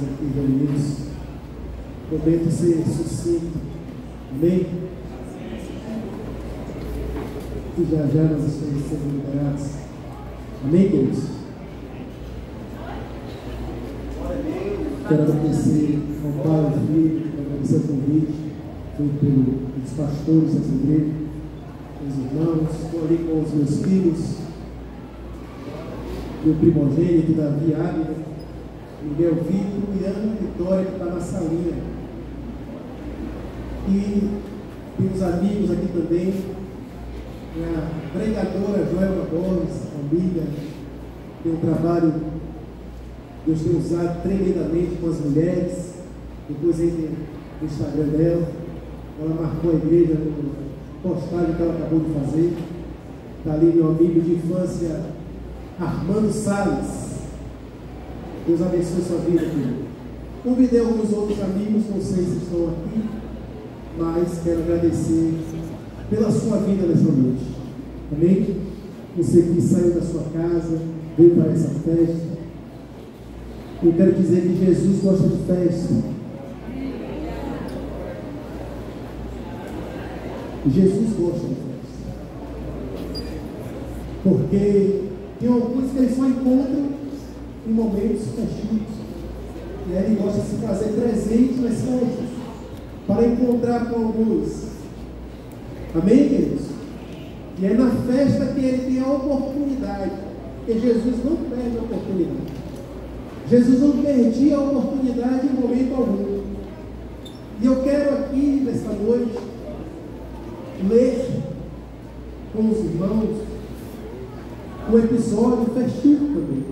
aqui reunidos, prometo ser sucinto, amém? E já nós estamos sendo liberados, amém, queridos? Quero agradecer ao Pai, ao Filho, agradecer o convite feito pelos pastores dessa igreja, meus irmãos. Estou ali com os meus filhos, meu primogênito, Davi Águida, Miguel Vitor e Ana Vitória, que está na salinha. E temos amigos aqui também, a pregadora Joelma Borges, família, tem um trabalho, Deus tem usado tremendamente com as mulheres. Depois entre no Instagram dela, ela marcou a igreja no postagem que ela acabou de fazer. Está ali meu amigo de infância, Armando Salles. Deus abençoe sua vida, filho. Convidei alguns outros amigos, não sei se estão aqui, mas quero agradecer pela sua vida nessa noite. Amém? Você que saiu da sua casa, veio para essa festa. Eu quero dizer que Jesus gosta de festa. Jesus gosta de festa. Porque tem alguns que ele só encontram em momentos festivos. E aí ele gosta de se fazer presente nas festas para encontrar com alguns. Amém, queridos? E é na festa que ele tem a oportunidade. Porque Jesus não perde a oportunidade. Jesus não perdia a oportunidade em momento algum. E eu quero aqui, nesta noite, ler com os irmãos um episódio festivo também.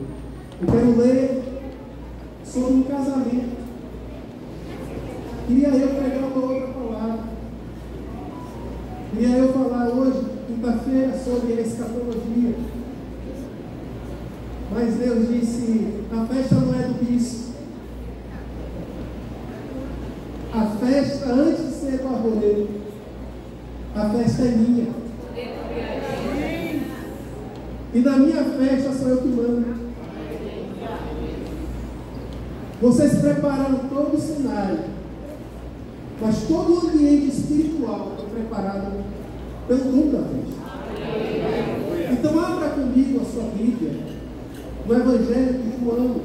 Eu quero ler sobre um casamento. Queria eu pregar uma outra palavra. Queria eu falar hoje, quinta-feira, sobre a escatologia. Mas Deus disse, a festa não é do bispo. A festa, antes de ser do arvoredo, a festa é minha. E na minha festa sou eu que mando. Vocês prepararam todo o cenário, mas todo o ambiente espiritual foi preparado pelo dono da festa. Então abra comigo a sua Bíblia no Evangelho de João,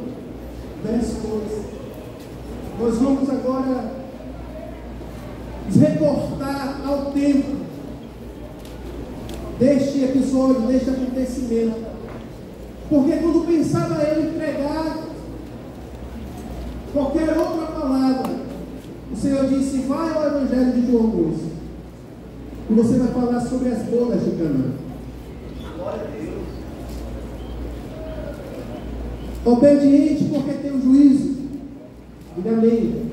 verso 2. Nós vamos agora nos reportar ao tempo deste episódio, deste acontecimento. Porque quando pensava eu em pregar qualquer outra palavra, o Senhor disse, vai ao Evangelho de João 2. E você vai falar sobre as bodas de Canaã. Glória a Deus. Obediente porque tem o juízo. Diga amém.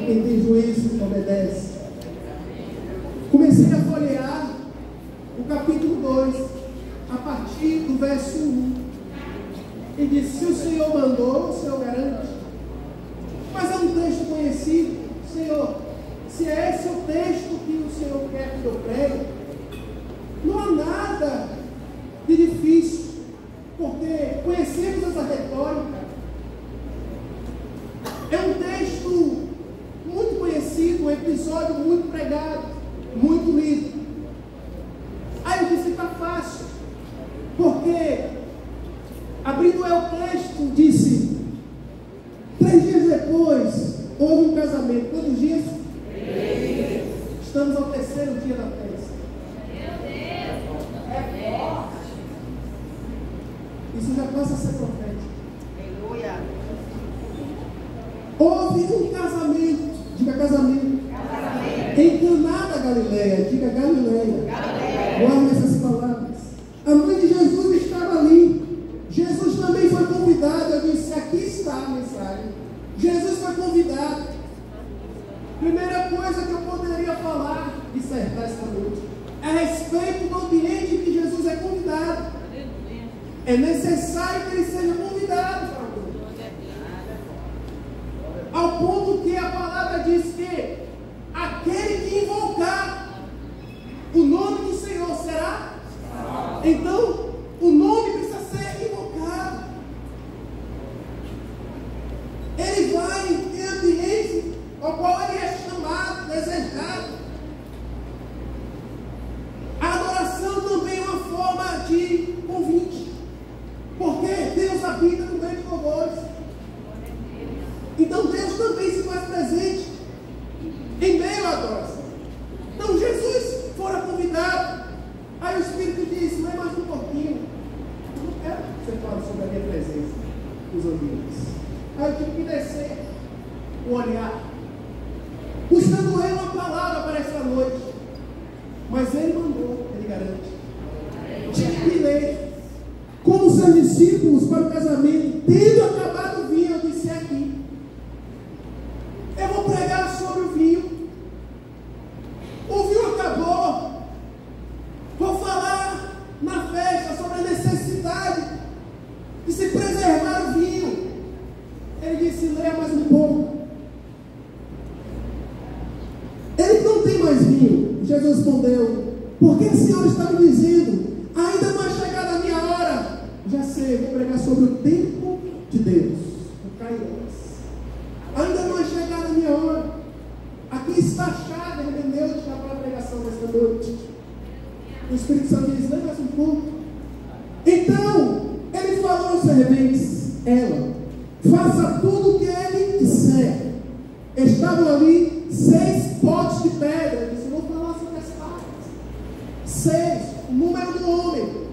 Quem tem juízo obedece. Comecei a folhear o capítulo 2, a partir do verso 1. E disse, se o Senhor mandou, o Senhor garante. Mas é um texto conhecido. Senhor, se é esse o texto que o Senhor quer que eu pregue, não há nada de difícil. Porque conhecemos essa retórica. É um texto muito conhecido, um episódio muito pregado, muito lido. Aí eu disse, está fácil. Porque, abrindo o texto, disse, 3 dias depois, houve um casamento. Quantos dias? 3. Estamos ao 3º dia da festa. Meu Deus! É forte. Isso já passa a ser profético. Aleluia. Houve um casamento. Diga casamento. Em Caná da Galileia. Diga Galileia. Guarda essas palavras. A mãe de Jesus estava ali. Jesus também foi convidado. Eu disse, aqui está a mensagem. Jesus foi convidado. Primeira coisa que eu poderia falar, dissertar esta noite, é a respeito do ambiente que Jesus é convidado. É necessário que ele seja convidado. Ao ponto que a palavra diz que aquele que invocar o nome do Senhor será. Então, o nome precisa ser invocado. ao qual ele é chamado, desejado. A adoração também é uma forma de convite, porque Deus habita no meio de louvores. Então Deus também se faz presente em meio à adoração. Então Jesus fora convidado, aí o Espírito disse: lê mais um pouquinho, eu não quero que você fale sobre a minha presença nos ambientes. Aí eu tive que descer o olhar, buscando ele uma palavra para essa noite. Mas ele mandou, ele garante. Tive que ler como seus discípulos para o casamento, tendo acabado o vinho. Eu disse: aqui eu vou pregar sobre o vinho. O vinho acabou. Vou falar na festa sobre a necessidade de se preservar o vinho. Ele disse: leia mais um pouco. Ele não tem mais vinho. Jesus respondeu: por que o Senhor está me dizendo, ainda não é chegada a minha hora? Já sei, vou pregar sobre o tempo de Deus, o Kairos. Ainda não é chegada a minha hora. Aqui está a chave hermenêutica para a pregação desta noite. O Espírito Santo diz: lê mais um pouco. Então ele falou aos serventes: ela, faça tudo o que ele disser. Estavam ali 6 potes de pedra. Ele disse: vou falar sobre as partes. 6, o número do homem.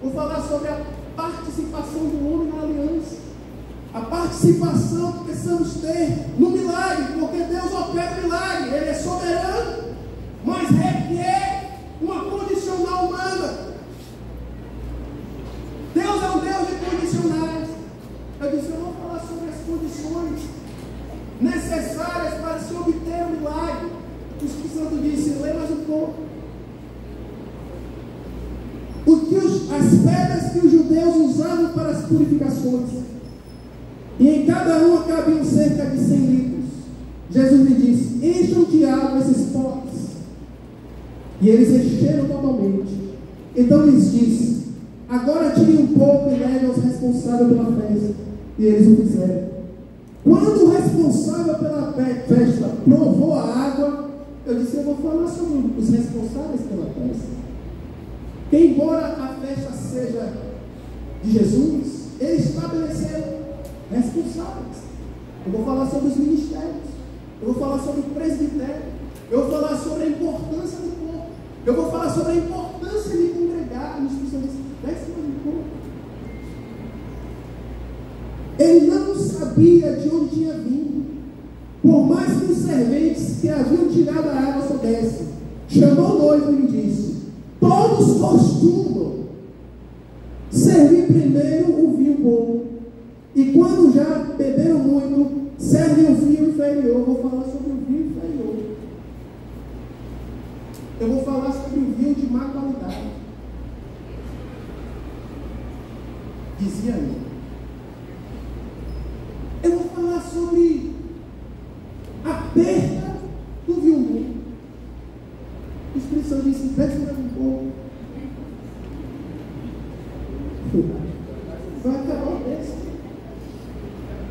Vou falar sobre a participação do homem na aliança. A participação que precisamos ter no milagre, porque Deus opera o milagre. Ele é soberano, mas requer uma condicional humana. Deus é um Deus de condicionais. Eu disse: eu vou falar sobre as condições necessárias para se obter o milagre. O Espírito Santo disse: lê mais um pouco. As pedras que os judeus usavam para as purificações, e em cada uma cabiam cerca de 100 litros. Jesus lhe disse: encham de água esses potes. E eles encheram totalmente. Então lhes disse: agora tirem um pouco e levem aos responsáveis pela festa. E eles o fizeram. Quando o responsável pela festa provou a água, eu disse: eu vou falar sobre os responsáveis pela festa. Que embora a festa seja de Jesus, ele estabeleceu responsáveis. Eu vou falar sobre os ministérios. Eu vou falar sobre o presbitério. Eu vou falar sobre a importância do povo. Eu vou falar sobre a importância de congregar nos cristãos. Desce mais um pouco. Ele não sabia de onde tinha vindo. Por mais que os serventes que haviam tirado a água soubessem, chamou o noivo e lhe disse: todos costumam servir primeiro o vinho bom, e quando já beberam muito, servem o vinho inferior. Eu vou falar sobre o vinho inferior. Eu vou falar sobre o vinho de má qualidade. Dizia ele. Eu vou falar sobre a perda do vinho bom. O Espírito Santo disse: desce mais um pouco. Vai acabar o texto.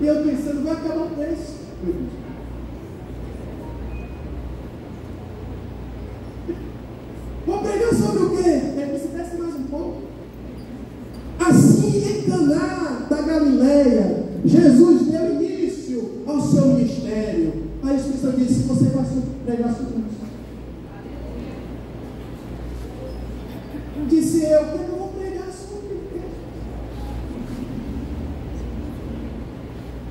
E eu pensando: vai acabar o texto. Vou pregar sobre o quê? Ele disse: desce mais um pouco. Assim, em Caná da Galileia, Jesus deu início ao seu ministério. Aí o Espírito Santo disse: você vai pregar sobre isso. Disse eu: que eu vou pregar sobre isso?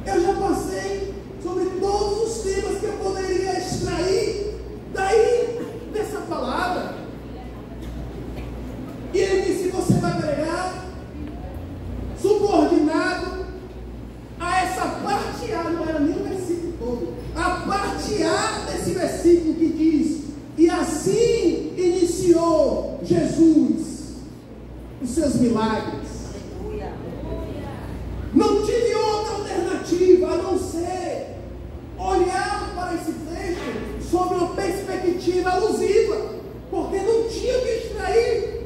Eu já passei sobre todos os temas que eu poderia extrair daí, dessa palavra. E ele disse: você vai pregar subordinado a essa parte A, não era nem o versículo todo, a parte A desse versículo que diz: e assim iniciou Jesus os seus milagres. Não tive outra alternativa a não ser olhar para esse texto sob uma perspectiva alusiva, porque não tinha o que extrair.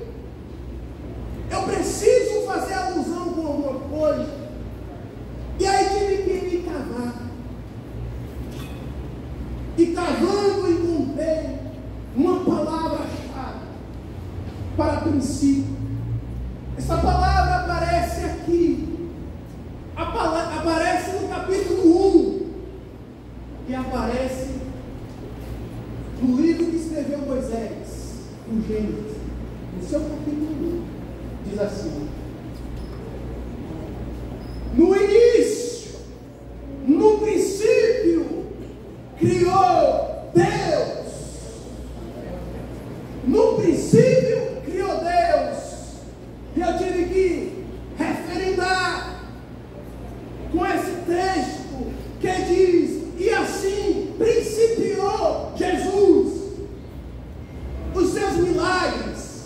Eu preciso fazer alusão com alguma coisa. E aí tive que me cavar. princípio. Essa palavra aparece aqui. Aparece no capítulo 1. E aparece no livro que escreveu Moisés, o Gênesis, no seu capítulo 1. Diz assim: no início, no princípio, criou Deus. No princípio, criou Deus. E eu tive que referendar com esse texto que diz: e assim principiou Jesus os seus milagres.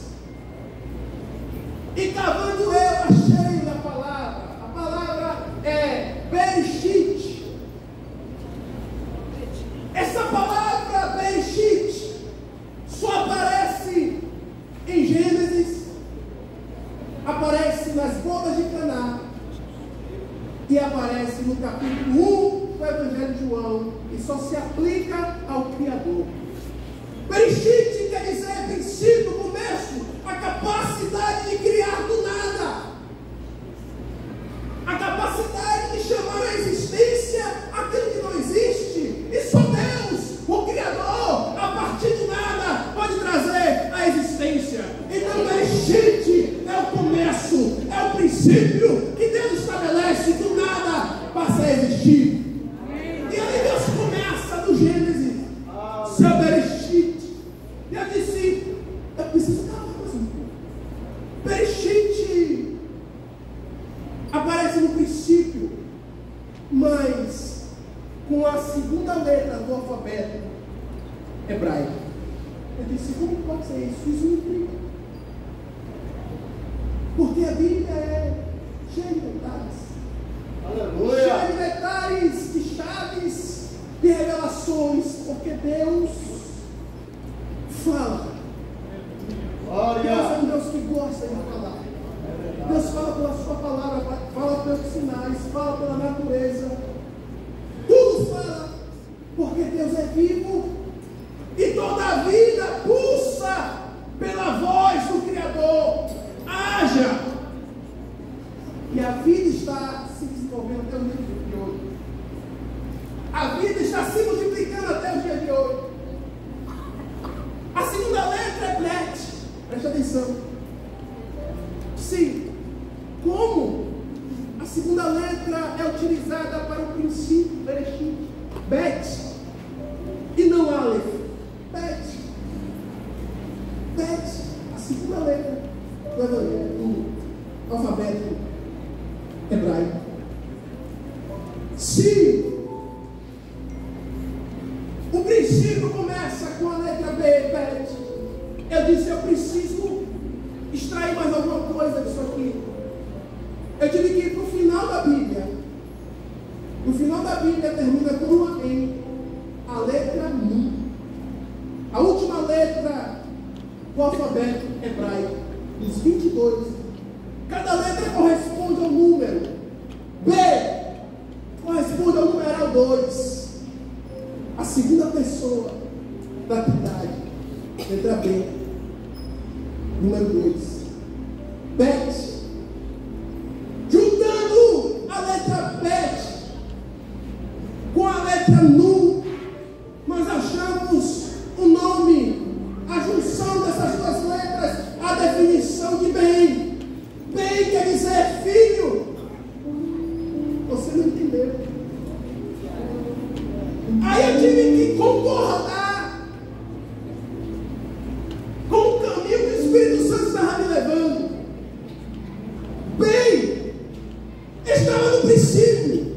E cavando eu achei na palavra. A palavra é Bereshit. Essa palavra Bereshit só aparece em Gênesis, aparece nas bodas de Caná e aparece no capítulo 1 do Evangelho de João, e só se aplica ao Criador. Bereshit quer dizer princípio, começo, a capacidade de criar do nada, a capacidade de chamar à existência aquilo que não existe. E só Deus, o Criador, a partir de nada, pode trazer a existência. Então Bereshit é o começo, é o princípio que Deus estabelece, do nada passa a existir. E aí Deus começa no Gênesis, seu Bereshit. E eu disse: eu preciso calar mais um pouco. Bereshit aparece no princípio, mas com a segunda letra do alfabeto hebraico. Eu disse: como pode ser isso? Isso me intriga. Porque a Bíblia é cheia de detalhes. Aleluia! Cheia de detalhes, de chaves, de revelações. Porque Deus fala. Deus é um Deus que gosta de falar. Deus fala pela sua palavra, fala pelos sinais, fala pela natureza. Tudo fala. Porque Deus é vivo. E toda a vida pulsa pela voz do Criador. Haja! E a vida está se desenvolvendo até o dia de hoje. A vida está se multiplicando até o dia de hoje. A segunda letra é Bet. Preste atenção. Sim. Como a segunda letra é utilizada para o princípio, Bereshit, Bet, e não Aleph. Bet. Bet, a segunda letra do alfabeto hebraico. Se o princípio começa com a letra B, Bet, eu disse: eu preciso extrair mais alguma coisa disso aqui. Eu tive que ir para o final da Bíblia. No final da Bíblia termina com uma N, a letra Nun. A última letra do alfabeto hebraico, dos 22. Cada letra corresponde ao número. B corresponde ao numeral 2. A segunda pessoa da Trindade. Letra B, número 2. Bet. Juntando a letra Bet com a letra Nu, nós achamos o nome, a junção dessas duas letras, a definição de bem. Bem quer dizer filho. Você não entendeu. Aí eu tive que concordar com o caminho que o Espírito Santo estava me levando. Bem estava no princípio.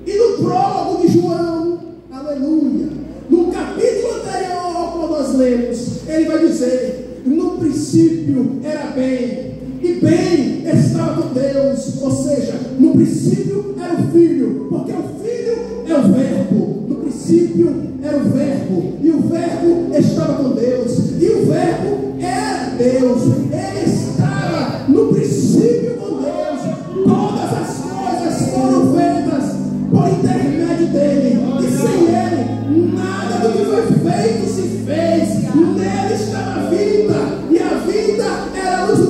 E no prólogo de João, aleluia, no capítulo anterior ao qual nós lemos, ele vai dizer: no princípio era bem, e bem estava com Deus. Ou seja, no princípio era o Filho, porque o Filho é o Verbo. No princípio era o Verbo, e o Verbo estava com Deus, e o Verbo era Deus. Ele estava no princípio com Deus. Todas as coisas foram feitas por intermédio dele, e sem ele nada do que foi feito se fez. Nele estava a vida, e a vida era a luz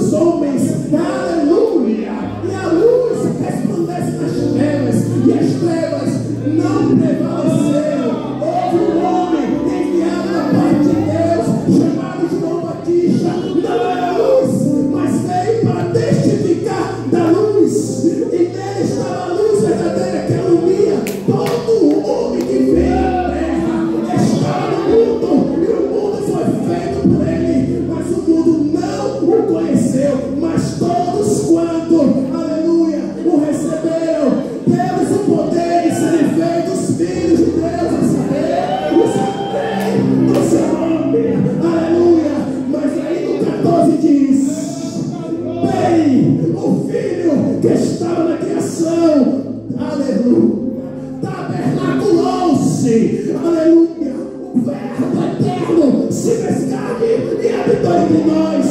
não prevaleceu. Houve um homem enviado da parte de Deus, chamado João Batista. Não era luz, mas veio para testificar da luz. E nele estava a luz verdadeira que ilumina todo homem que vê a terra. Estava no mundo e o mundo foi feito por ele, mas o mundo não o conheceu. Mas todos quanto, aleluia, o receberam, deles o poder de serem feitos filhos de Deus, a saber, os que creem no seu nome, aleluia. Mas aí no 14 diz: bem, o filho que estava na criação, aleluia, tabernaculou-se, aleluia, o verbo eterno se fez carne e habitou entre nós.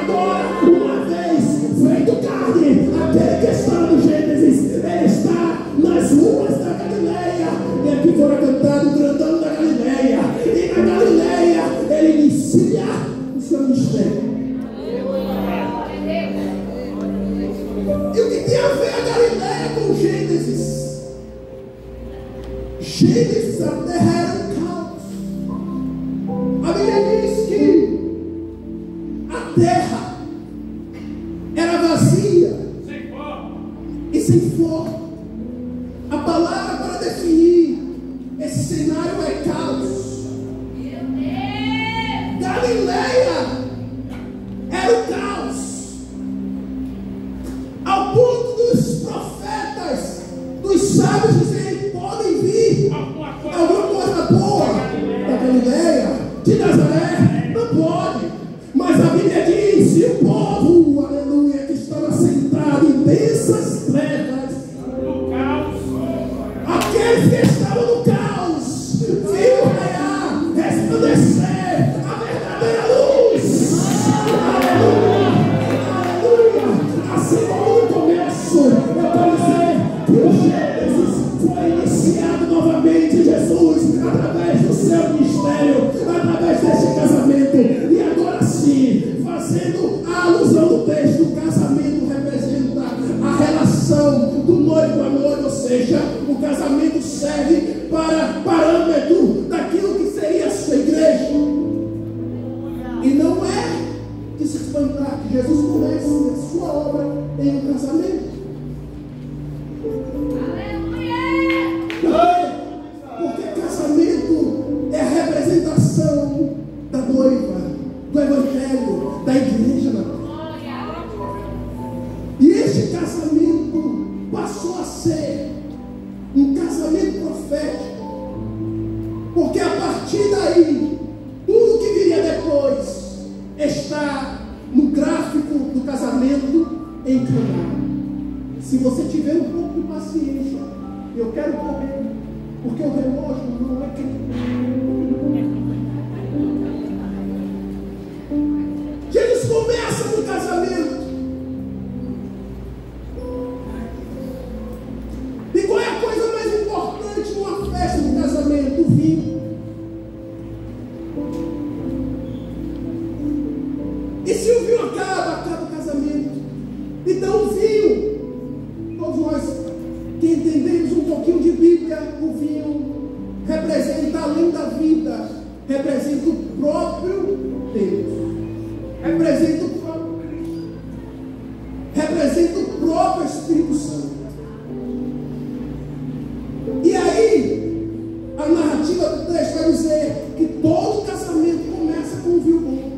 Agora, uma vez feito carne, aquele que está no Gênesis, ele está nas ruas da Galileia. E aqui fora cantado o grandão da Galileia. E na Galileia ele inicia o seu mistério. E o que tem a ver a Galileia com Gênesis? Gênesis, a terra era um caos. A Bíblia diz que a terra era vazia e sem forma. A palavra para definir esse cenário é caos. Galileia era o caos, ao ponto dos profetas, dos sábios dizerem: podem vir alguma coisa boa da Galileia, de Nazaré. Não pode. Mas a Bíblia diz: e o povo, aleluia, que estava sentado em densas trevas, aqueles que estavam no caos, viram raiar, resplandecer a verdadeira luz. Aleluia, aleluia. Assim como no começo, eu quero dizer que o Gênesis foi iniciado novamente, Jesus, através do seu ministério, através deste casamento. E agora sim, fazendo a alusão do texto, o casamento representa a relação do noivo com a noiva, ou seja, o casamento serve para parâmetro daquilo que seria a sua igreja. E não é de se espantar que Jesus comece a sua obra em um casamento. Porque casamento é a representação da noiva, do evangelho, da igreja na terra. E este casamento passou a ser um casamento profético, porque a partir daí, tudo que viria depois está no gráfico do casamento encanado. Se você tiver um pouco de paciência, eu quero correr, porque o relógio não é querido. Jesus começa no casamento. E qual é a coisa mais importante numa festa de casamento? O vinho. E se o vinho acaba o casamento. Então o vinho, todos nós que entendemos um pouquinho de Bíblia, o vinho representa, além da vida, representa o próprio Deus. Representa o próprio Cristo, representa o próprio Espírito Santo. E aí, a narrativa do texto vai dizer que todo casamento começa com um vinho bom.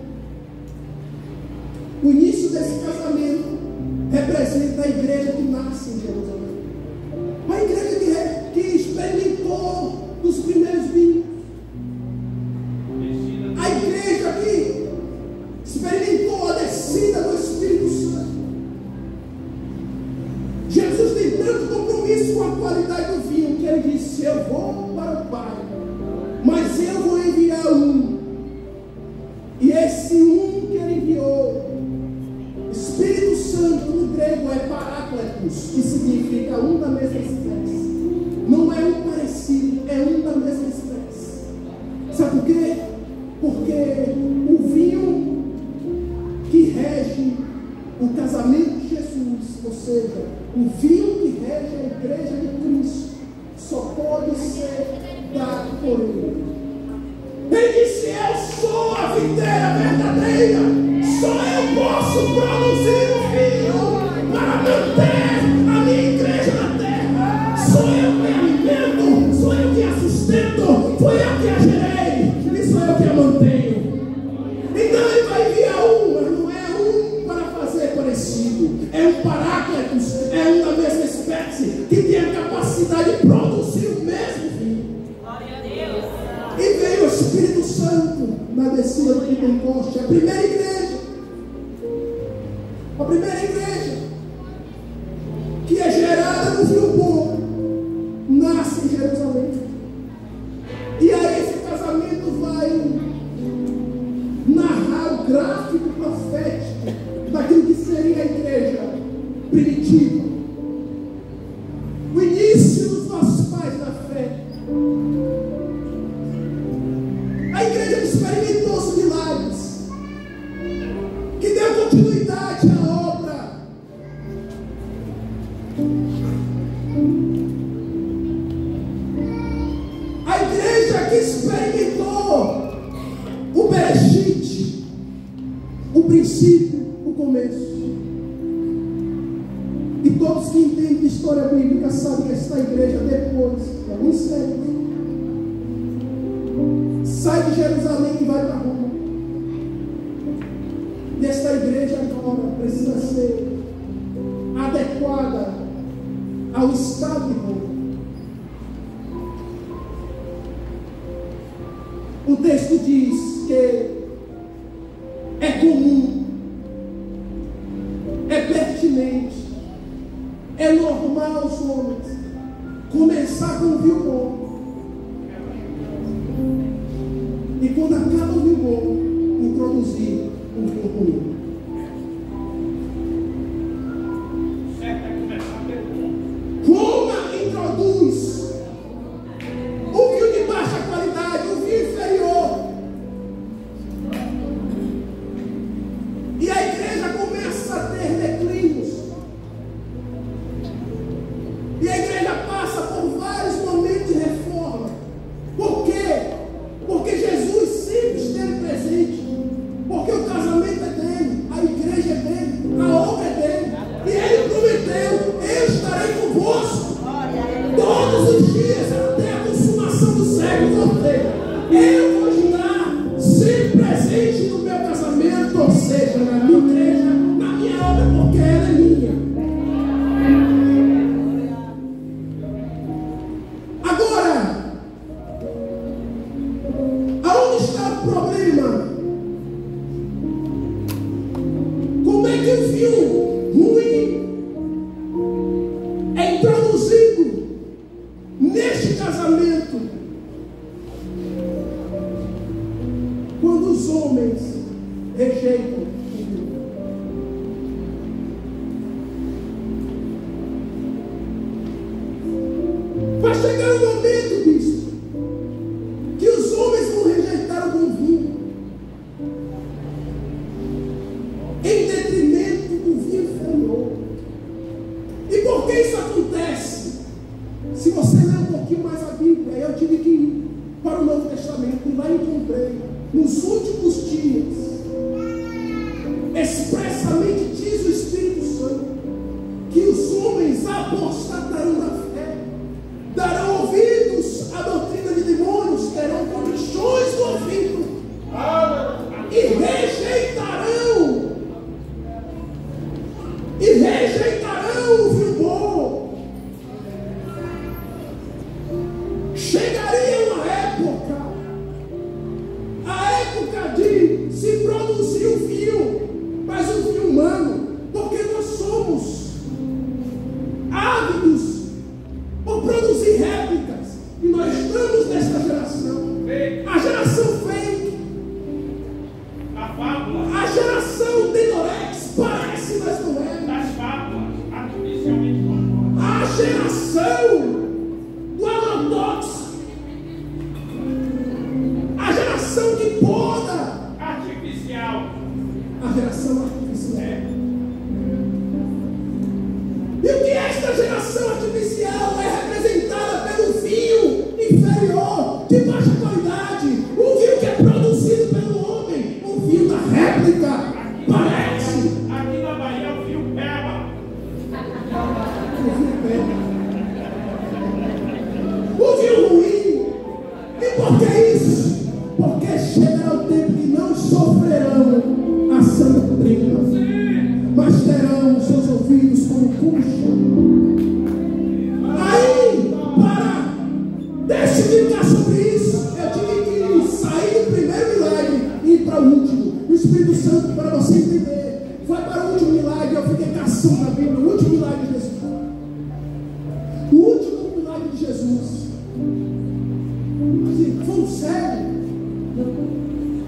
O início desse casamento representa a igreja que nasce em Jerusalém, a igreja que experimentou dos primeiros vinhos, a igreja que experimentou a descida do Espírito Santo. Jesus tem tanto compromisso com a qualidade do vinho que ele disse: eu vou para o Pai, mas eu vou enviar um. E esse um que ele enviou, Espírito Santo no grego é Paráclitos, que significa um da mesma espécie. Não é um parecido, é um da mesma espécie. Sabe por quê? Porque o vinho que rege o casamento de Jesus, ou seja, o vinho que rege a igreja de Cristo, só pode você dá por ele. Ele disse: eu sou a videira verdadeira, só eu posso produzir o filho para manter a minha igreja na terra. Sou eu que a alimento, sou eu que a sustento, sou eu que a gerei e sou eu que a mantenho. Então ele vai enviar mas não é para fazer parecido, é um paráclitos, é um da mesma espécie que tem a capacidade de produzir o mesmo filho. Glória a Deus. E veio o Espírito Santo na descida do Pentecoste, a primeira igreja, que é gerada no vinho bom, nasce em Jerusalém. E aí esse casamento vai narrar o gráfico profético daquilo que seria a igreja primitiva, o início dos nossos pais da fé. A igreja experimentou os milagres, que deu continuidade à obra. A igreja que experimentou o Bereshit, o princípio, o começo. E todos que entendem de história bíblica sabem que esta igreja, depois de alguns séculos, sai de Jerusalém e vai para Roma. E esta igreja agora precisa ser adequada ao estado de Roma. O texto diz que é comum, é pertinente, é normal os homens começar com o vinho bom. E quando acaba o vinho bom, introduzir um vinho ruim. Certo é começar pelo bom. Roma introduz um vinho de baixa qualidade, um vinho inferior. E a igreja começa a ter declínios. E a igreja passa por vários momentos de reforma. Por quê? Porque Jesus sempre esteve presente. Porque o casamento é dele, a igreja é dele, a obra é dele. E ele prometeu: eu estarei convosco todos os dias até a consumação dos séculos. Ou seja, eu vou estar sempre presente no meu casamento, ou seja, na minha igreja, na minha obra, porque ela é minha. Agora, aonde está o problema? Como é que o vinho ruim é introduzido neste casamento? Quando os homens rejeitam o vinho. Vai chegar um momento, bispo, que os homens vão rejeitar o bom vinho em detrimento do vinho inferior. E por que isso acontece? Se você ler um pouquinho mais a Bíblia, eu tive que ir para o Novo Testamento e lá encontrei, nos últimos dias, expressamente diz o Espírito Santo, que os homens apostatarão da fé, darão ouvidos à doutrina de demônios, terão comichões do ouvido e rejeitarão o vinho bom. Chegaria uma época, a época de se produzir o vinho, mas o vinho humano, porque nós somos ávidos por produzir réplicas, e nós estamos nesta geração, a geração fake, A fábula a geração Denorex, parece, mas não é, das fábulas artificialmente compostas. a geração do agrotóxico, a geração que poda, Artificial. a geração artificial. E o que esta geração artificial é representada pelo vinho explicar sobre isso. Eu tive que sair do primeiro milagre e ir para o último. O Espírito Santo, para você entender, foi para o último milagre. Eu fiquei caçando na Bíblia. O último milagre de Jesus. O último milagre de Jesus. Assim, foi um cego.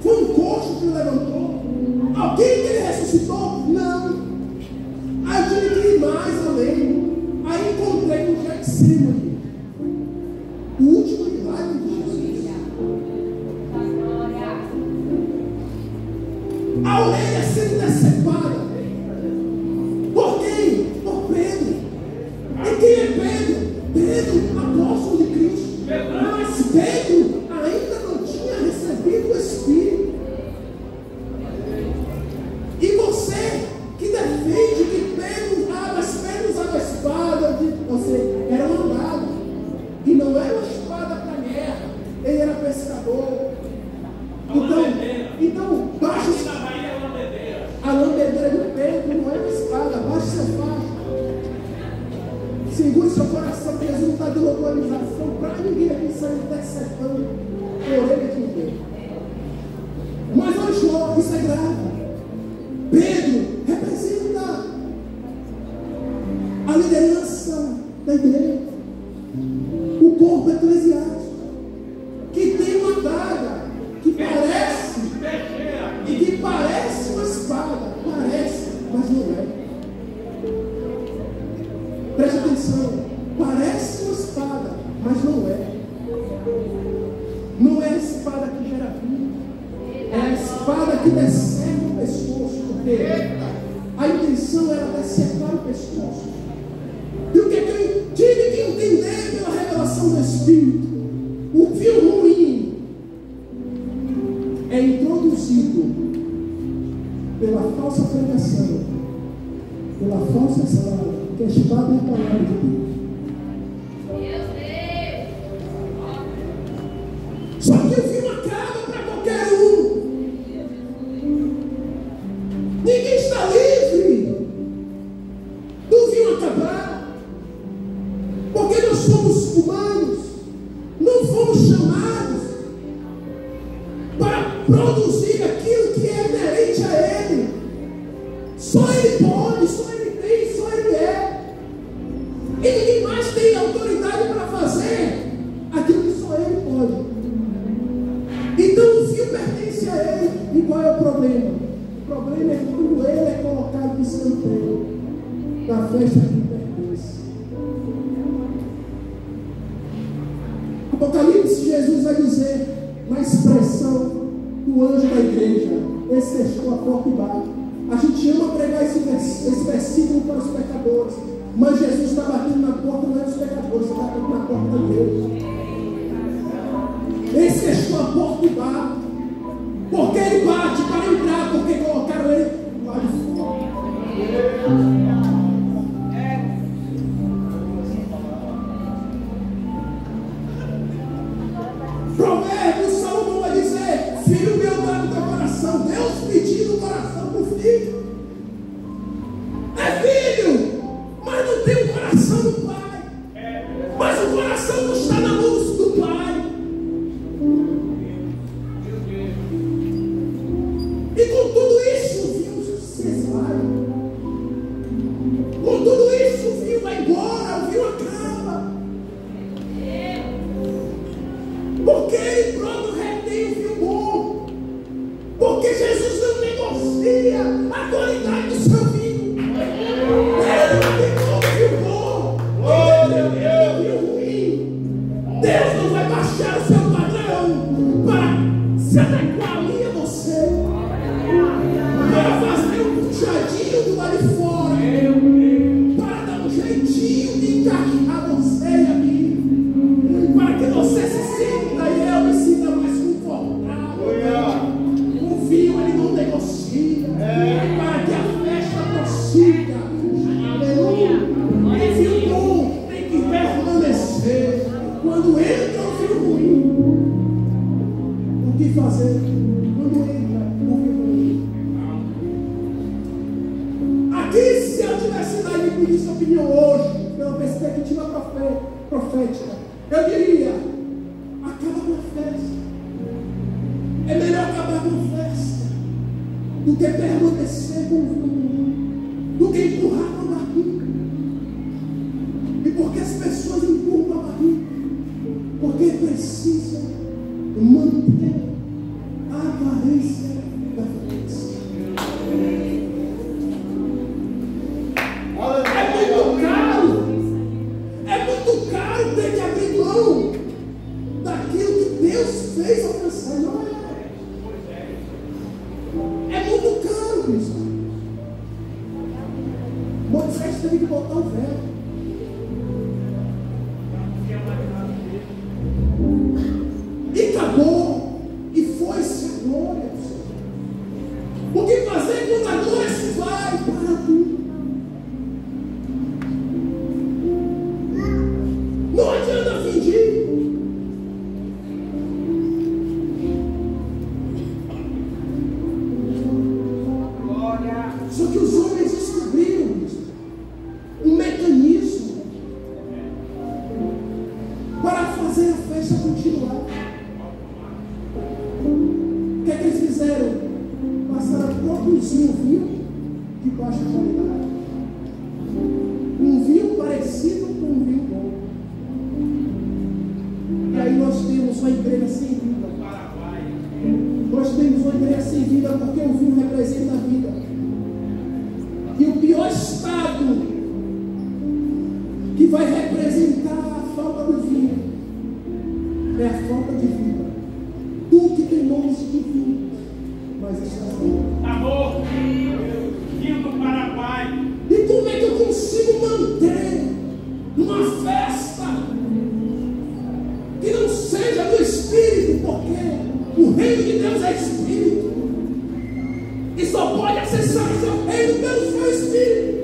Foi um coxo que o levantou. Alguém que ele ressuscitou? Não. Aí eu tive que ir mais além. Aí encontrei no Getsemane o último milagre de Jesus. A orelha sendo decepada. Por quem? Por Pedro. E quem é Pedro? Pedro, apóstolo de Cristo. Mas Pedro ainda não tinha recebido o Espírito. E você que defende que Pedro usava a espada, você era um andado. E não era uma espada para guerra. Ele era pescador. Então baixa a lambedeira de Pedro, não é uma espada. Baixa seu facho. Segure seu coração, porque Jesus não está dando autorização para ninguém aqui sair interceptando a orelha de ninguém. Mas olha só, isso é grave. Pedro representa a liderança da igreja, o corpo eclesiástico, que tem uma adaga que parece uma espada, parece, mas não é. Preste atenção, parece uma espada, mas não é. Não é a espada que gera vida, é a espada que decepa o pescoço, porque a intenção era decepar o pescoço. E o que eu tive que entender pela revelação do Espírito? O fio ruim é introduzido pela falsa pregação, pela falsa salada, que a espada é a palavra de Deus. Só que o fio acaba para qualquer um. Ninguém está livre do vinho acabar, porque nós somos humanos, não fomos chamados para produzir aquilo que é inerente a Ele. Só Ele pode, só Ele tem, só Ele é. E ninguém mais tem autoridade para fazer aquilo que só Ele pode. Então o fio pertence a Ele. E qual é o problema? O problema é quando Ele é colocado de escanteio da festa que lhe pertence. Apocalipse, Jesus vai dizer na expressão do anjo da igreja: esse testou a porta e bate. A gente ama pregar esse versículo para os pecadores, mas Jesus está batendo na porta não é dos pecadores, está batendo na porta de Deus. Esse testou a porta e bate. Porque ele bate para entrar, porque colocaram ele lá de fora. Provérbios, Salomão vai dizer: filho meu, dá no teu coração. Deus pedindo o coração para o filho. É filho, mas não tem o coração do pai. Mas o coração não está na mão do pai. E com tudo isso o vinho se esvai. Com tudo isso o vinho vai embora, o vinho acaba. Porque ele próprio retém o vinho bom. Porque Jesus não negocia a qualidade do seu vinho. Ele não tem o vinho bom. Ele não tem o vinho ruim. Deus não vai baixar o seu padrão para se adequar a mim e a você. Para fazer um puxadinho do lado de fora, para dar um jeitinho de encaixar você e a mim, para que você se sinta e eu me sinta mais confortável. O vinho ele não negocia, para que a festa prossiga. Aleluia. O vinho bom tem que permanecer. Quando entra o vinho ruim, o que fazer? do que permanecer com o vinho ruim, do que empurrar com a barriga. E por que as pessoas empurram com a barriga? Porque precisam manter a aparência da felicidade. É muito caro ter que abrir mão daquilo que Deus fez alcançar. Não é? É muito caro isso. Moisés teve que botar o véu. E acabou. E foi-se a glória. O que fazer quando a glória se vai para tudo? Não adianta fingir. Só que os homens descobriram isso. Um mecanismo para fazer a festa continuar. O que é que eles fizeram? Passaram a produzir um vinho de baixa qualidade. Um vinho parecido com um vinho bom. E aí nós temos uma igreja sem vida. Nós temos uma igreja sem vida porque o vinho representa a vida. E o pior estado que vai representar a falta do vinho é a falta de vida. Tudo que tem nomes de vinho, mas está bom. Amor, vinho do Paraguai. E como é que eu consigo manter uma festa que não seja do Espírito? Porque o reino de Deus é Espírito. E só pode acessar o seu reino pelo seu Espírito.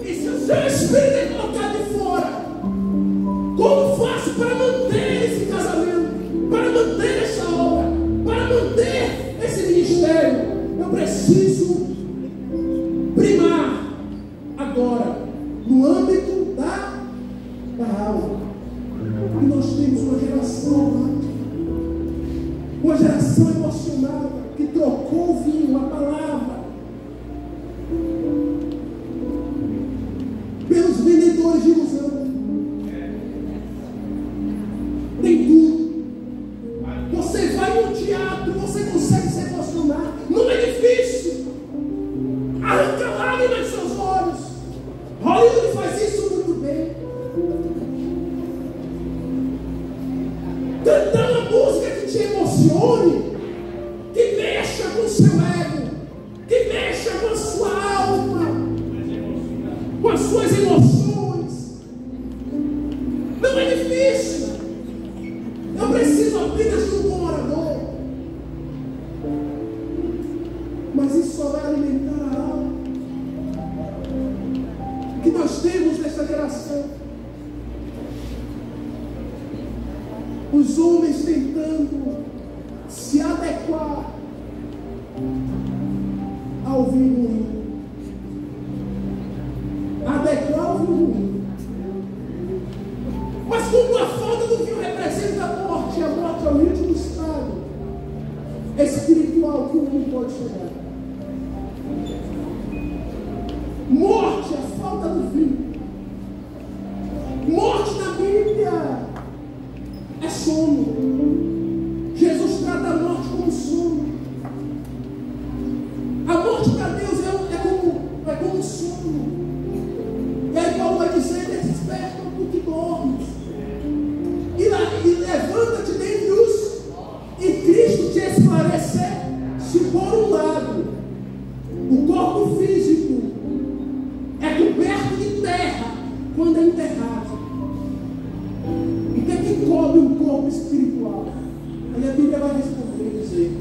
E se o seu Espírito é colocado de fora, como faço para manter esse casamento? Para manter essa obra? Para manter esse ministério? Eu preciso primar agora no âmbito da alma. E nós temos uma geração romântica, uma geração emocionada, que trocou o vinho, a palavra, pelos vendedores de ilusão. Tem tudo. Você vai no teatro, você consegue se emocionar. Não é difícil. Arranca lágrimas de seus olhos. Hollywood faz isso muito bem. Cantar uma música que te emocione, que mexa com o seu ego, que mexa com a sua alma, com as suas emoções. Não é difícil. Eu preciso apenas de um bom orador. Mas isso só vai alimentar a alma que nós temos nessa geração. Os homens tentando se adequar ao vinho ruim. Adequar ao vinho ruim. Mas como a falta do vinho representa a morte é o último estado espiritual que o homem pode chegar. Morte, a falta do vinho. Morte na Bíblia é sono. Jesus trata a morte como sono. A morte para Deus é como sono. E aí Paulo vai dizer: desperta do que dormes. E levanta-te dentre os, e Cristo te esclarecer. Se por um lado o corpo físico é coberto de terra quando é enterrado, o que é que cobre um corpo espiritual? Aí a Bíblia vai responder e dizer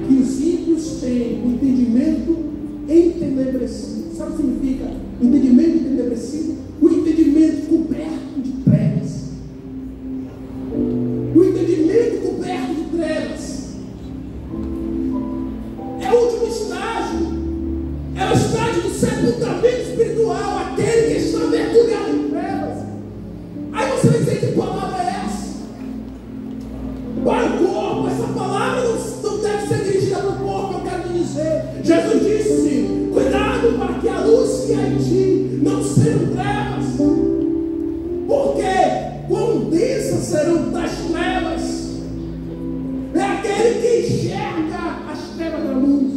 que os ímpios têm o entendimento entenebrecido. Sabe o que significa entendimento entenebrecido? O entendimento coberto de trevas. O entendimento coberto de trevas é o último estágio. É o estágio do sepultamento espiritual, aquele que está mergulhado em trevas. Aí você vai dizer: que palavra é essa? Para o corpo, essa palavra não deve ser dirigida para o corpo. Eu quero lhe dizer: Jesus disse: cuidado para que a luz que há em ti não sejam trevas, porque quão densas serão das trevas é aquele que enxerga as trevas da luz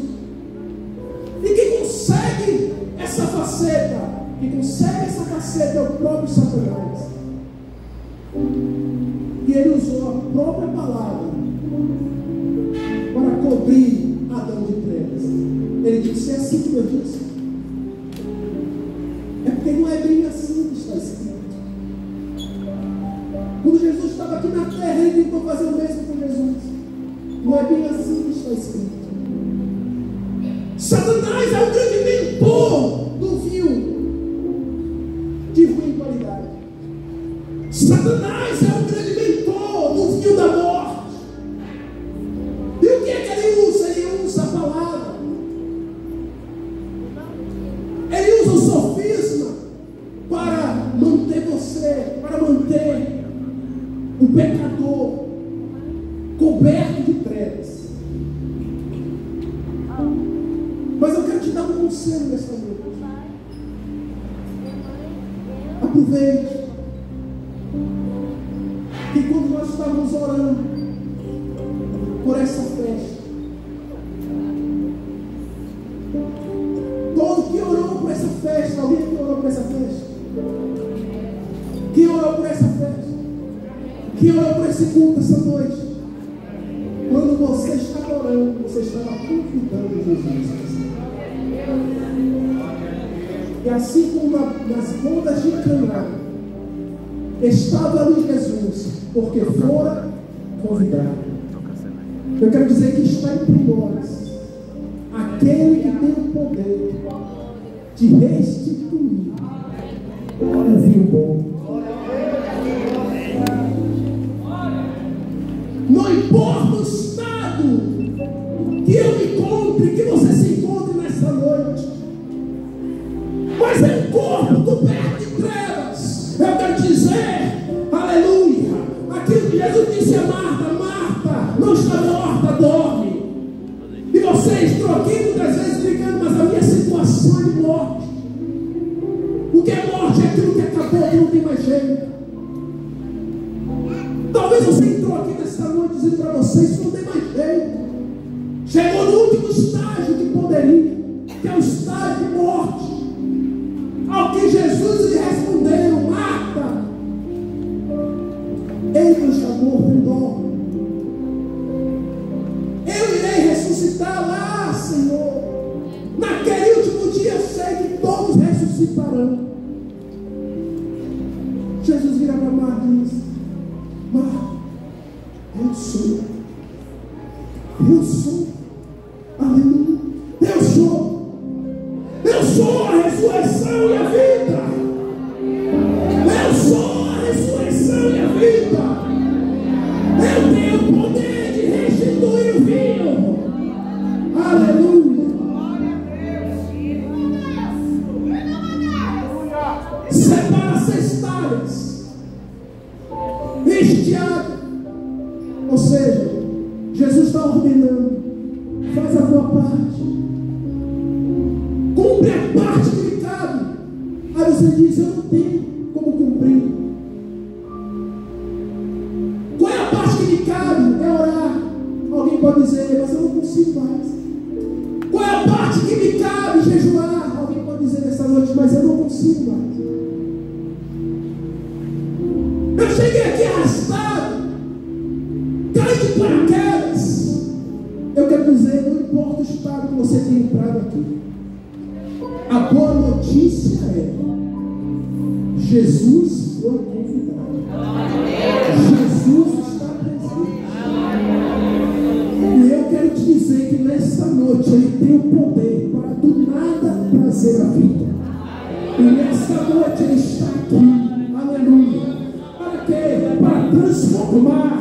e que consegue essa faceta. Que consegue essa faceta é o próprio Satanás. E ele usou a própria palavra para cobrir Adão de trevas. Ele disse: é assim que Deus disse. É porque não é bem assim que está escrito. Quando Jesus estava aqui na terra, ele tentou fazer o mesmo com Jesus. Não é bem assim que está escrito. Satanás é o grande mentor do vinho de ruim qualidade. Satanás é o grande mentor do vinho da morte. E o que é que ele usa? Ele usa a palavra. Ele usa o sofisma para manter você, para manter o pecador coberto de trevas. Mas eu quero te dar um conselho nesta noite. Aproveite que quando nós estávamos orando por essa festa, todo que orou por essa festa, alguém que orou por essa festa? Quem orou por essa festa? Quem orou por esse culto essa noite? Quando você estava orando, você estava convidando Jesus. E assim como nas bodas de Caná, estava ali Jesus, porque fora convidado. Eu quero dizer que está entre nós aquele que tem o poder de restituir o vinho bom. Não importa o estado que eu me encontre, que você se encontre nessa noite, mas é um corpo coberto de trevas. Eu quero dizer, aleluia, aquilo que Jesus disse a Marta: Marta, não está morta, dorme. E você entrou aqui muitas vezes brigando, mas a minha situação é de morte. O que é morte é aquilo que acabou, que não tem mais jeito. Talvez você entrou aqui nessa noite dizendo para você: isso não tem mais jeito. Chegou no último estágio que poderia, que é o estágio de morte. Ao que Jesus lhe respondeu: Marta, ele não está morto, ele dorme. Eu irei ressuscitar lá, Senhor. Naquele último dia eu sei que todos ressuscitarão. Jesus vira para Marta e diz: Marta, eu sou. Eu sou. Aleluia. Eu sou. Eu sou a ressurreição e a vida. Eu sou a ressurreição e a vida. Eu tenho o poder de restituir o vinho. Aleluia. Separa cestárias. Enche água. Ou seja, Jesus está ordenando: faz a tua parte, cumpre a parte que lhe cabe. Aí você diz: eu não tenho como cumprir. Qual é a parte que lhe cabe? É orar. Alguém pode dizer: mas eu não consigo mais. Qual é a parte que me cabe? Jejuar. Alguém pode dizer nessa noite: mas eu não consigo mais. Eu cheguei aqui arrastado, caí de paraquedas. Eu quero dizer, não importa o estado que você tenha entrado aqui, a boa notícia é: Jesus foi convidado. Jesus está presente. E eu quero te dizer que nessa noite Ele tem o poder para do nada trazer a vida. E nessa noite Ele está aqui, aleluia. Para quê? Para transformar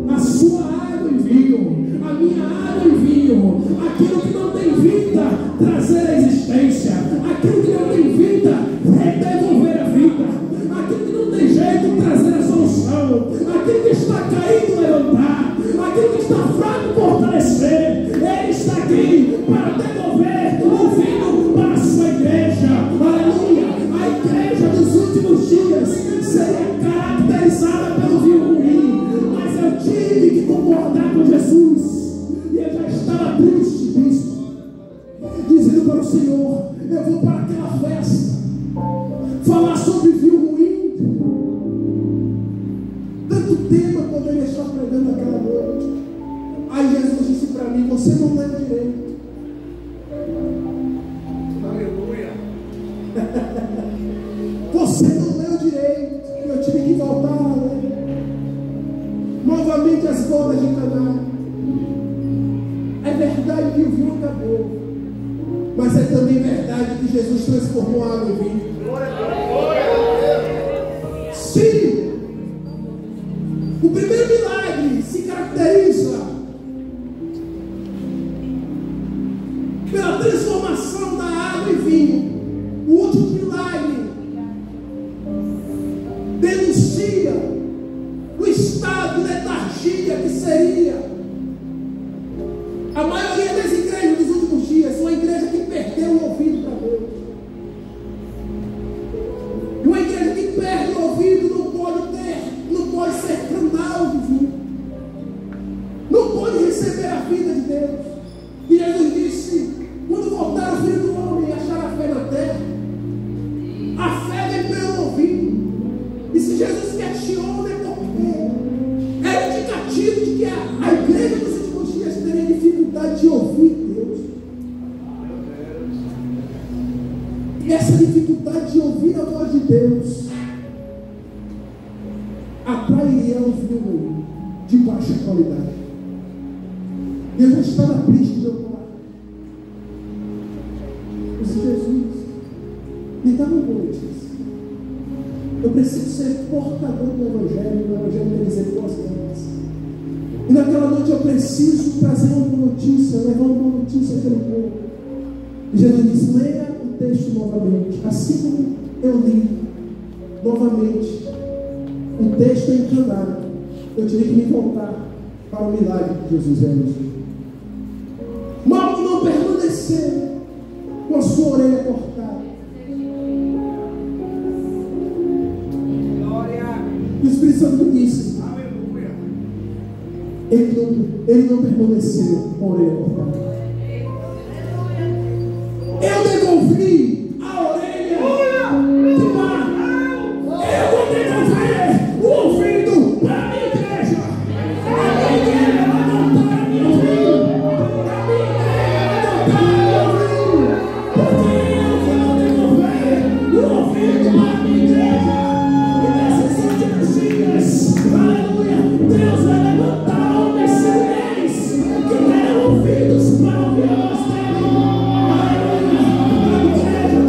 a sua água em vinho, a minha água em vinho. Aquilo que não tem vida, trazer a existência. Aquilo que não tem vida, redevolver a vida. Aquilo que não tem jeito, trazer a solução. Aquilo que está caído, levantar. Aquilo que está fraco, fortalecer. Ele está aqui para devolver Senhor, eu vou para aquela festa, falar sobre vinho ruim. Tanto tema poderia estar pregando aquela noite. Aí Jesus disse para mim: você não leu direito. Aleluia. Você não leu direito. Eu tive que voltar a ler novamente as bodas de Caná. É verdade que o vinho acabou, mas é também verdade que Jesus transformou a água em vinho. Sim, o primeiro milagre se caracteriza pela transformação da água em vinho. O último milagre denuncia o estado de letargia que seria a maioria das igrejas dos últimos dias. Uma igreja que perdeu o ouvido para Deus. E uma igreja que perde o ouvido não pode ser canal de vinho, não pode receber a vida de Deus. E Jesus disse: quando voltar o Filho do Homem e achar a fé na terra, a fé vem pelo ouvido. E se Jesus questiona, é porque é indicativo de que a igreja dos últimos dias teria dificuldade de ouvir Deus. E essa dificuldade de ouvir a voz de Deus atrairia o vinho de baixa qualidade. E eu já estava triste de eu falar. Eu disse: Jesus, me dá uma boa notícia. Eu preciso ser portador do Evangelho. O Evangelho quer dizer boas novas. E naquela noite eu preciso trazer uma boa notícia, levar uma boa notícia àquele povo. E Jesus disse: leia o texto novamente. Assim como eu li novamente o texto em Caná, eu tive que me voltar para o milagre que Jesus realizou. Mal não permanecer com a sua orelha cortada. E o Espírito Santo me disse: Aleluia. ele não permaneceu com a orelha cortada. Eu devolvi a orelha do mar. Eu vou devolver o ouvido para a minha igreja. A minha igreja vai voltar a me ouvir. A minha igreja vai voltar a me ouvir. Porque eu vou devolver o ouvido para a minha igreja. E nesses últimos dias, aleluia, Deus vai levantar homens e mulheres que deram ouvidos para ouvir a voz dele.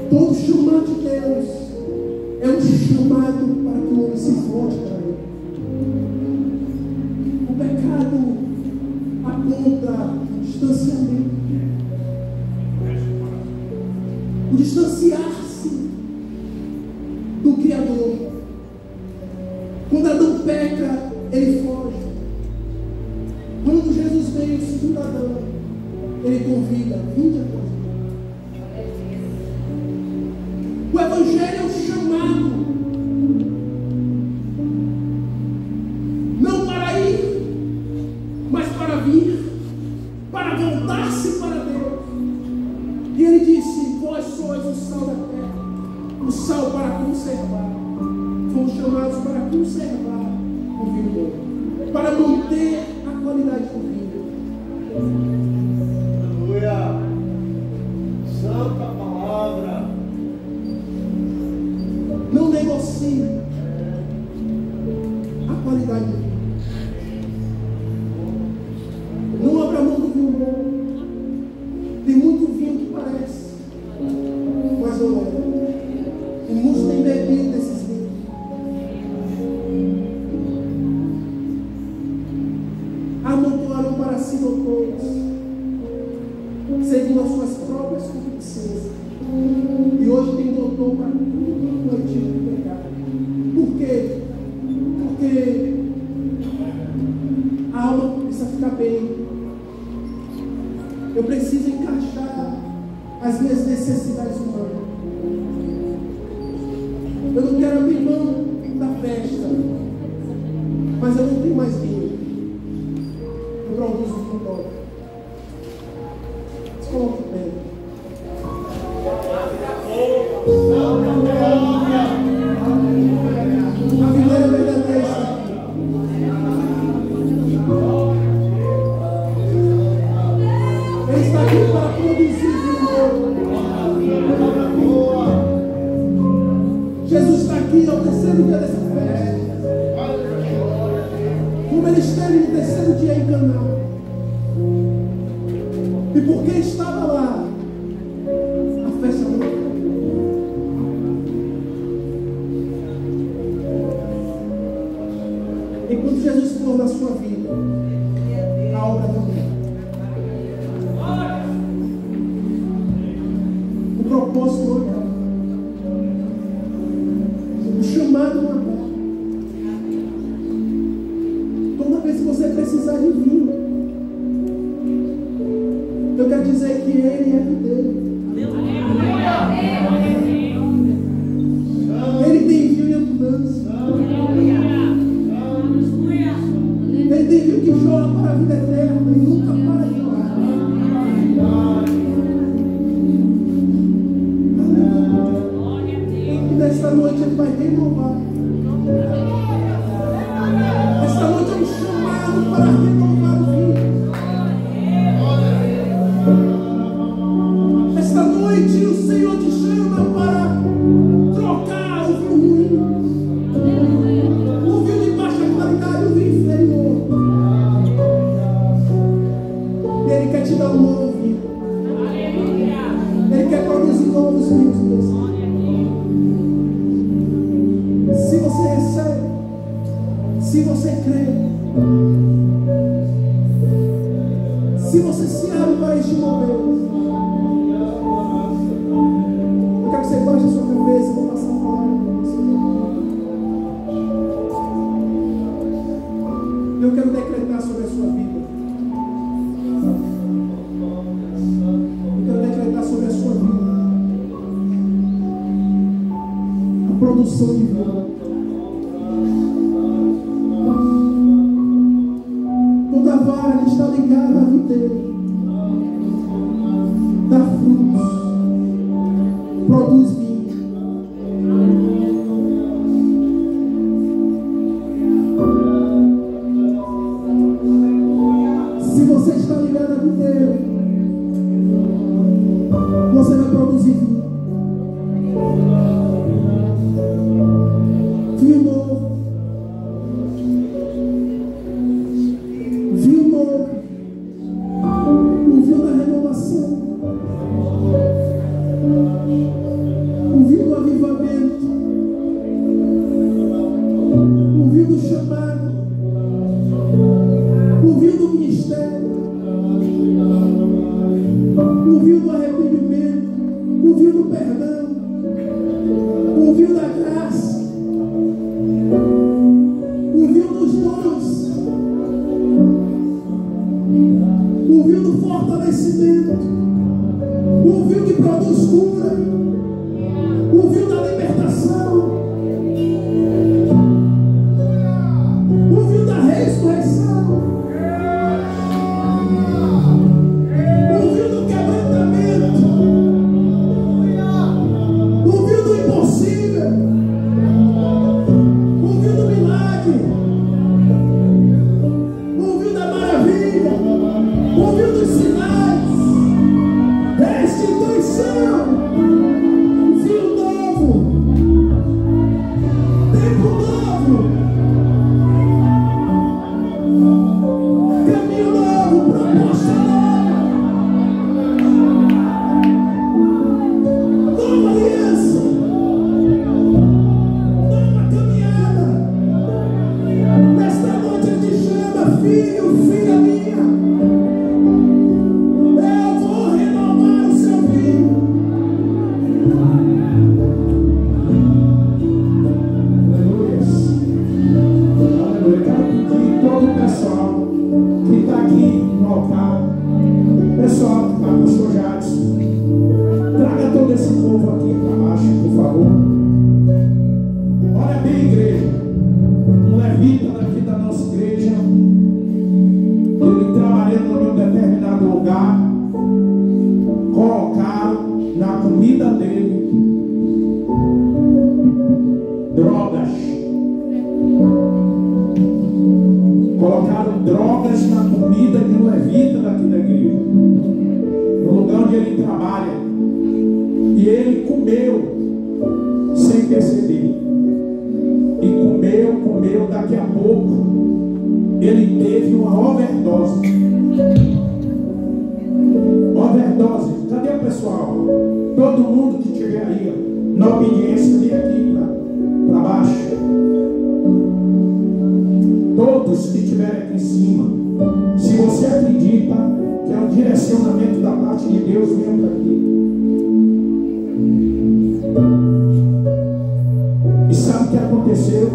Todo chamado de Deus é um chamado para que o homem se volte para Ele. O pecado aponta o distanciamento. distanciar-se do Criador. Quando Adão peca, ele foge. Quando Jesus veio, segundo Adão, ele convida: vinde após mim. O Evangelho é um chamado, não para ir, mas para vir, para voltar-se para Deus. E ele disse: vós sois o sal da terra, o sal para conservar. Fomos chamados para conservar o vinho bom, para manter a qualidade do vinho. Aleluia! Santa palavra! Não negocie a qualidade do vinho. Não abra mão do vinho bom. Tem muito vinho que parece, mas não é. E muitos têm bebido desses vinhos. Amontoaram para si doutores, segundo as suas próprias convicções. E hoje tem doutor para tudo o antigo pecado. Por quê? Porque a alma precisa ficar bem. Eu preciso encaixar as minhas necessidades humanas. Eu não quero abrir mão da festa, mas eu não tenho mais vinho. Eu produzo vinho bom. Se coloque bem. A videira verdadeira está aqui. Ele está aqui para produzir vinho bom. Jesus está aqui ao terceiro dia dessa festa. Como ele esteve no terceiro dia em Caná. E porque estava lá, a festa não acabou. Enquanto Jesus for na sua vida, a obra não é. O propósito não acaba. O chamado não acaba. Toda vez que você precisar de vinho, eu quero dizer que Ele é dele. Ele tem vinho em abundância. Ele tem vinho que jorra para a vida eterna e nunca para de jorrar. E nesta noite Ele vai renovar. Esta noite é um chamado para renovar o vinho. Esta noite o Senhor te chama para trocar o vinho ruim, o vinho de baixa qualidade, o vinho inferior. Ele quer te dar um novo vinho. Ele quer produzir novos vinhos. Se você recebe, se você crê, se você se abre para este momento, eu quero que você baixe a sua cabeça. Vou passar a palavra para você. Eu quero decretar sobre a sua vida. Eu quero decretar sobre a sua vida a produção de vida. Toda vara que está ligada à videira dá frutos, produz vinho. Se você está ligado à videira, você vai produzir vinho. Vinho novo. Vinho novo. O vinho da renovação. O vinho do avivamento. O vinho do chamado. O vinho do ministério. O vinho do arrependimento. O vinho do perdão. ouviu dos sinais, restituição, fio novo, tempo novo, caminho novo, proposta nova, nova aliança, nova caminhada. Nesta noite ele te chama, filho, filha minha. Eu vou renovar o seu filho. Aleluia. Aleluia. Quero pedir todo o pessoal que está aqui no altar, pessoal que está com o Sr. Jadson, traga todo esse povo aqui para baixo, por favor. Olha bem, igreja. Um levita daqui da nossa igreja, ele trabalhando em um determinado lugar, colocaram na comida dele drogas. Colocaram drogas na comida de um levita daqui da igreja, no lugar onde ele trabalha, e ele comeu sem perceber. E comeu, daqui a pouco ele teve uma overdose. Overdose. Cadê o pessoal? Todo mundo que estiver aí, ó, na obediência, vem aqui para baixo. Todos que estiverem aqui em cima, se você acredita que é um direcionamento da parte de Deus, venha para aqui. E sabe o que aconteceu?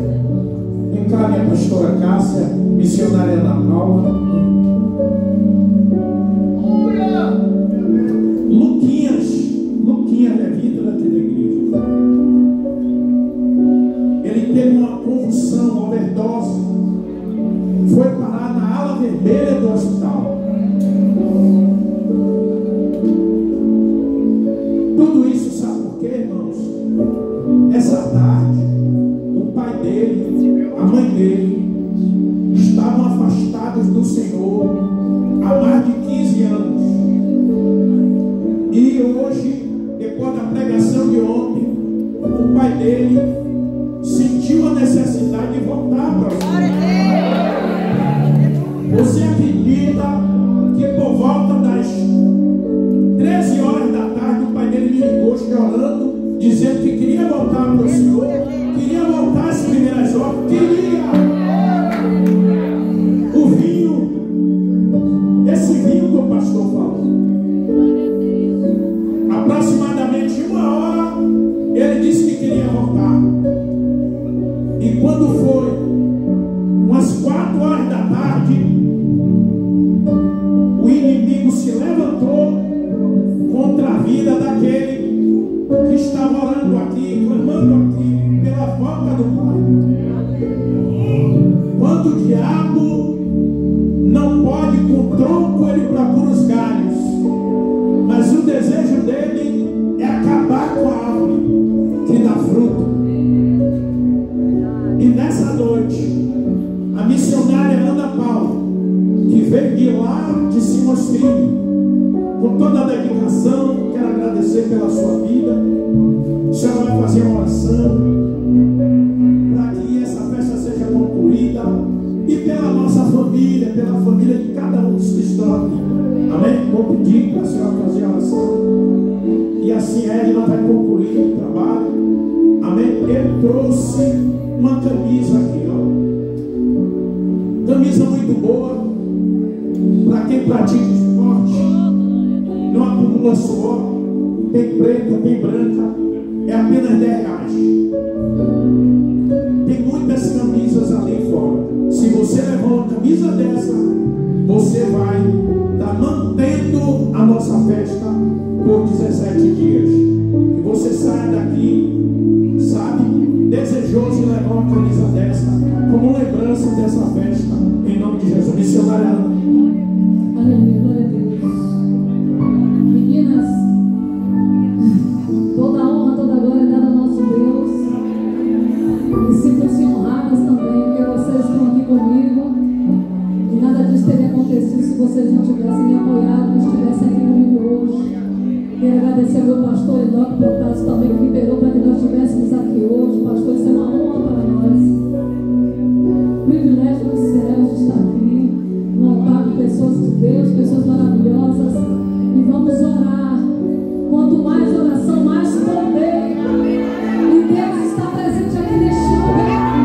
Vem cá, minha pastora Cássia, missionária Ana Paula. Luquinhas é vida daquela igreja. Ele teve uma convulsão, uma overdose. Foi parar na ala vermelha do hospital. Tudo isso sabe por quê, irmãos? Essa tarde, o pai dele, a mãe dele, estavam afastados do Senhor há mais de 15 anos. E hoje, depois da pregação de ontem, o pai dele sentiu a necessidade de voltar para o Senhor. Você acredita que por volta das 13 horas da tarde, o pai dele me ligou chorando, dizendo que queria voltar para o Senhor, queria voltar às primeiras horas, queria o vinho, esse vinho que o pastor falou. Aproximadamente 1 hora, ele disse que queria voltar. E quando foi umas 4 horas da tarde, o inimigo se levantou contra a vida daquele que estava orando aqui, clamando aqui pela volta do Pai. Quando o diabo não pode com o tronco, ele procura os galhos, mas o desejo dele é acabar com a árvore que dá fruto. E nessa noite, a missionária Ana Paula, que veio de lá de Simões Filho, com toda a dedicação, quero agradecer pela sua vida. A senhora vai fazer uma oração para que essa festa seja concluída, e pela nossa família, pela família de cada um dos que estão aqui. Amém? Vou pedir para a senhora fazer a oração, e assim ela vai concluir o trabalho. Amém? Ele trouxe uma camisa aqui, ó. Camisa muito boa para quem pratica esporte, não acumula suor, tem preta, tem branca, é apenas R$10. Tem muitas camisas ali fora. Se você levar uma camisa dessa, você vai estar mantendo a nossa festa por 17 dias. E você sai daqui, sabe, desejoso de levar uma camisa dessa como lembrança dessa festa, em nome de Jesus. Missionária Ana. Aleluia, glória a Deus. Meninas, toda a honra, toda a glória é dada ao nosso Deus. E sintam-se honradas também, porque vocês estão aqui comigo. E nada disso teria acontecido se vocês não tivessem me apoiado, não estivessem aqui comigo hoje. Quero agradecer ao meu pastor Enoque Protasso também, que liberou para que nós estivéssemos aqui hoje. Pastor, isso é uma honra para nós. Privilégio dos céus de estar aqui, no altar de pessoas de Deus, pessoas maravilhosas. E vamos orar. Quanto mais oração, mais poder. E Deus está presente aqui neste lugar.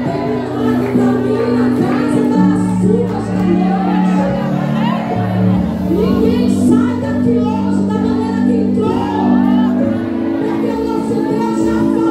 Tem milagre para mim na casa, para as suas também. Ninguém sai daqui hoje da maneira que entrou, porque o nosso Deus já falou.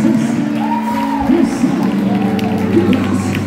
presença, unção, de graça,